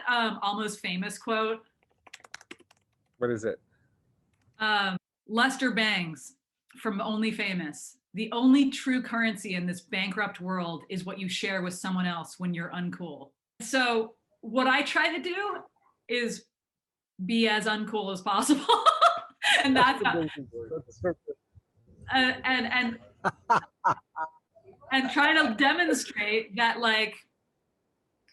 that Almost Famous quote? What is it? Lester Bangs from Only Famous. The only true currency in this bankrupt world is what you share with someone else when you're uncool. So what I try to do is be as uncool as possible. And that's and try to demonstrate that like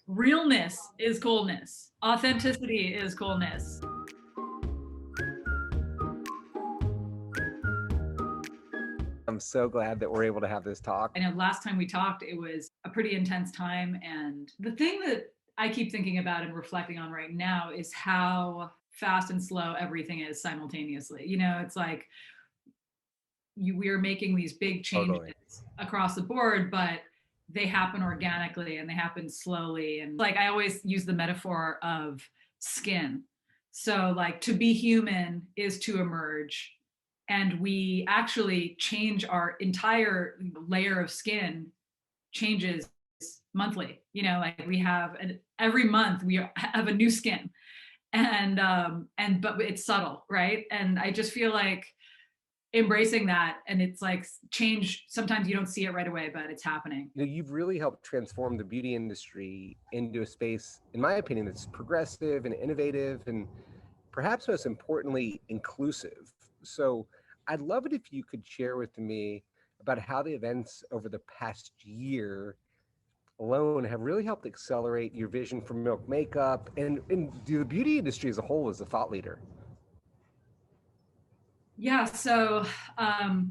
realness is coolness, authenticity is coolness. I'm so glad that we're able to have this talk. I know last time we talked, it was a pretty intense time. And the thing that I keep thinking about and reflecting on right now is how fast and slow everything is simultaneously. You know, it's like we are making these big changes across the board, but they happen organically and they happen slowly. And like I always use the metaphor of skin. So like to be human is to emerge, and we actually change our entire layer of skin changes monthly. You know, like we have every month we have a new skin, and but it's subtle, right? And I just feel like embracing that, and it's like change, sometimes you don't see it right away, but it's happening. You know, you've really helped transform the beauty industry into a space, in my opinion, that's progressive and innovative and perhaps most importantly, inclusive. So I'd love it if you could share with me about how the events over the past year alone have really helped accelerate your vision for Milk Makeup and the beauty industry as a whole as a thought leader. Yeah, so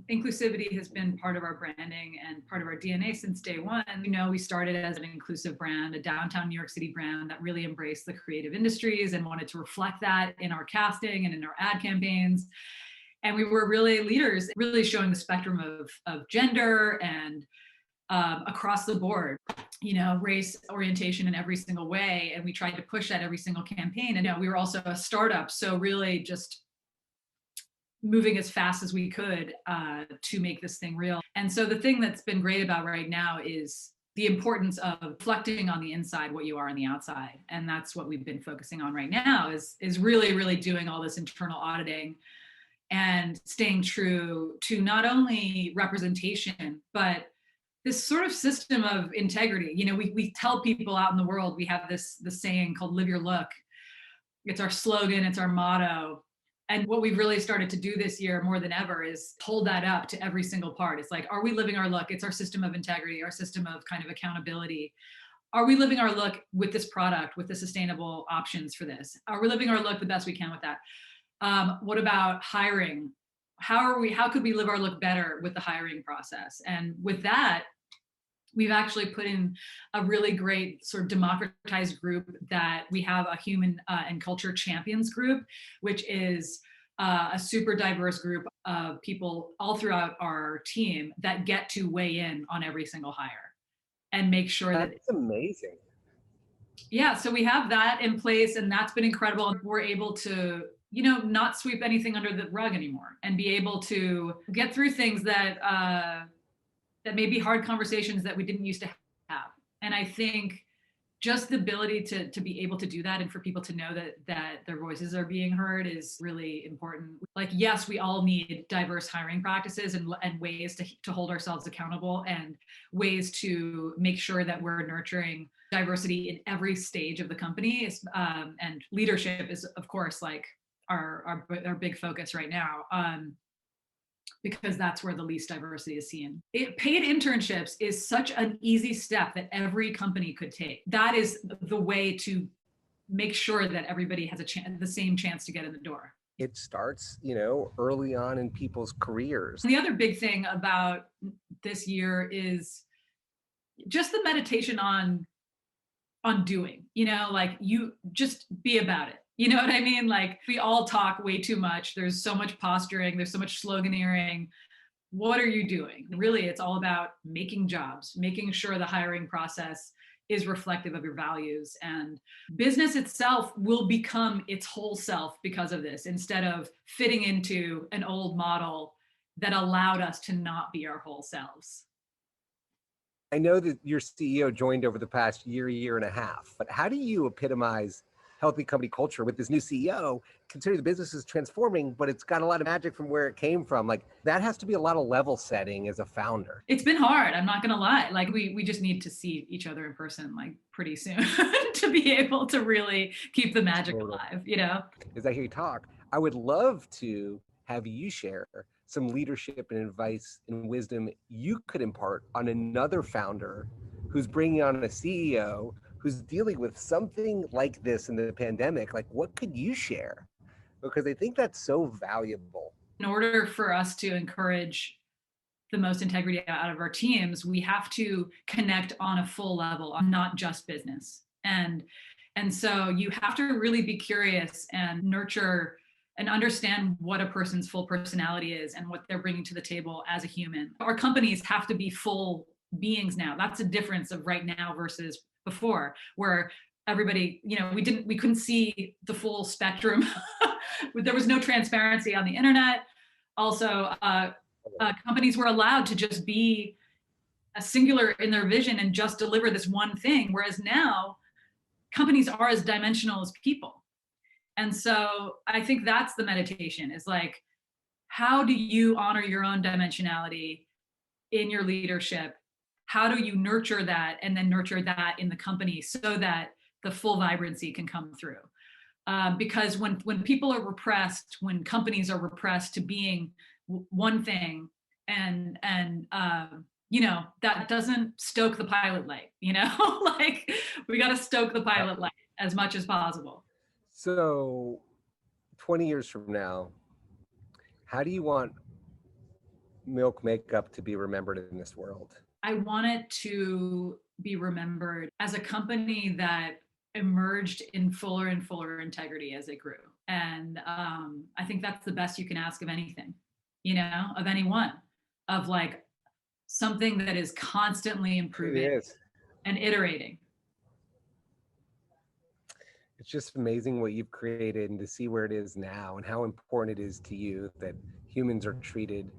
inclusivity has been part of our branding and part of our DNA since day one. You know, we started as an inclusive brand, a downtown New York City brand that really embraced the creative industries and wanted to reflect that in our casting and in our ad campaigns. And we were really leaders, really showing the spectrum of gender and across the board, you know, race orientation in every single way. And we tried to push that every single campaign. And you know, we were also a startup, so really just moving as fast as we could to make this thing real. And so the thing that's been great about right now is the importance of reflecting on the inside what you are on the outside. And that's what we've been focusing on right now is really, really doing all this internal auditing and staying true to not only representation, but this sort of system of integrity. You know, we tell people out in the world, we have this saying called live your look. It's our slogan, it's our motto. And what we've really started to do this year more than ever is hold that up to every single part. It's like, are we living our look? It's our system of integrity, our system of kind of accountability. Are we living our look with this product, with the sustainable options for this? Are we living our look the best we can with that? What about hiring? How could we live our look better with the hiring process? And with that, we've actually put in a really great sort of democratized group that we have a human and culture champions group, which is a super diverse group of people all throughout our team that get to weigh in on every single hire and make sure that it's amazing. Yeah, so we have that in place, and that's been incredible. We're able to, you know, not sweep anything under the rug anymore and be able to get through things that that may be hard conversations that we didn't used to have. And I think just the ability to be able to do that and for people to know that their voices are being heard is really important. Like, yes, we all need diverse hiring practices and ways to hold ourselves accountable and ways to make sure that we're nurturing diversity in every stage of the company. And leadership is, of course, like our big focus right now. Because that's where the least diversity is seen. Paid internships is such an easy step that every company could take. That is the way to make sure that everybody has the same chance to get in the door. It starts, you know, early on in people's careers. And the other big thing about this year is just the meditation on doing, you know, like you just be about it. You know what I mean? Like we all talk way too much. There's so much posturing. There's so much sloganeering. What are you doing? Really, it's all about making jobs, making sure the hiring process is reflective of your values. And business itself will become its whole self because of this, instead of fitting into an old model that allowed us to not be our whole selves. I know that your CEO joined over the past year and a half, but how do you epitomize healthy company culture with this new CEO, considering the business is transforming, but it's got a lot of magic from where it came from? Like that has to be a lot of level setting as a founder. It's been hard. I'm not going to lie. Like we just need to see each other in person like pretty soon to be able to really keep the magic alive, you know? As I hear you talk, I would love to have you share some leadership and advice and wisdom you could impart on another founder who's bringing on a CEO who's dealing with something like this in the pandemic. Like, what could you share? Because I think that's so valuable. In order for us to encourage the most integrity out of our teams, we have to connect on a full level, on not just business. And so you have to really be curious and nurture and understand what a person's full personality is and what they're bringing to the table as a human. Our companies have to be full beings now. That's a difference of right now versus before, where everybody, you know, we couldn't see the full spectrum. There was no transparency on the internet. Also, companies were allowed to just be a singular in their vision and just deliver this one thing, whereas now companies are as dimensional as people. And so I think that's the meditation, is like, how do you honor your own dimensionality in your leadership? How do you nurture that and then nurture that in the company so that the full vibrancy can come through? Because when people are repressed, when companies are repressed to being one thing, and you know, that doesn't stoke the pilot light, you know? Like, we got to stoke the pilot light as much as possible. So 20 years from now, how do you want Milk Makeup to be remembered in this world? I want it to be remembered as a company that emerged in fuller and fuller integrity as it grew. And I think that's the best you can ask of anything, you know, of anyone, of like something that is constantly improving and iterating. It's just amazing what you've created, and to see where it is now and how important it is to you that humans are treated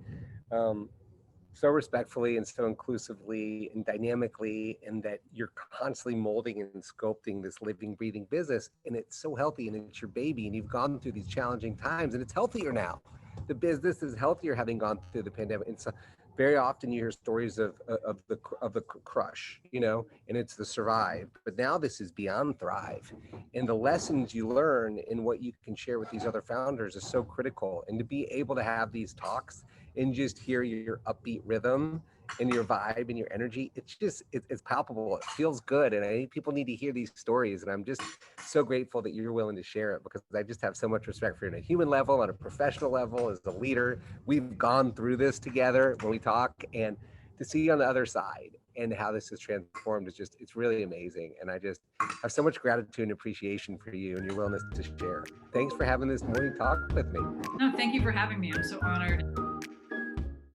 so respectfully and so inclusively and dynamically, and that you're constantly molding and sculpting this living, breathing business, and it's so healthy, and it's your baby, and you've gone through these challenging times, and it's healthier now. The business is healthier having gone through the pandemic. And so very often you hear stories of the crush, you know, and it's the survive. But now this is beyond thrive, and the lessons you learn and what you can share with these other founders is so critical. And to be able to have these talks and just hear your upbeat rhythm and your vibe and your energy, it's palpable. It feels good, and I think people need to hear these stories. And I'm just so grateful that you're willing to share it, because I just have so much respect for you on a human level, on a professional level, as a leader. We've gone through this together when we talk, and to see you on the other side and how this has transformed is just, it's really amazing. And I just have so much gratitude and appreciation for you and your willingness to share. Thanks for having this morning talk with me. No, thank you for having me. I'm so honored.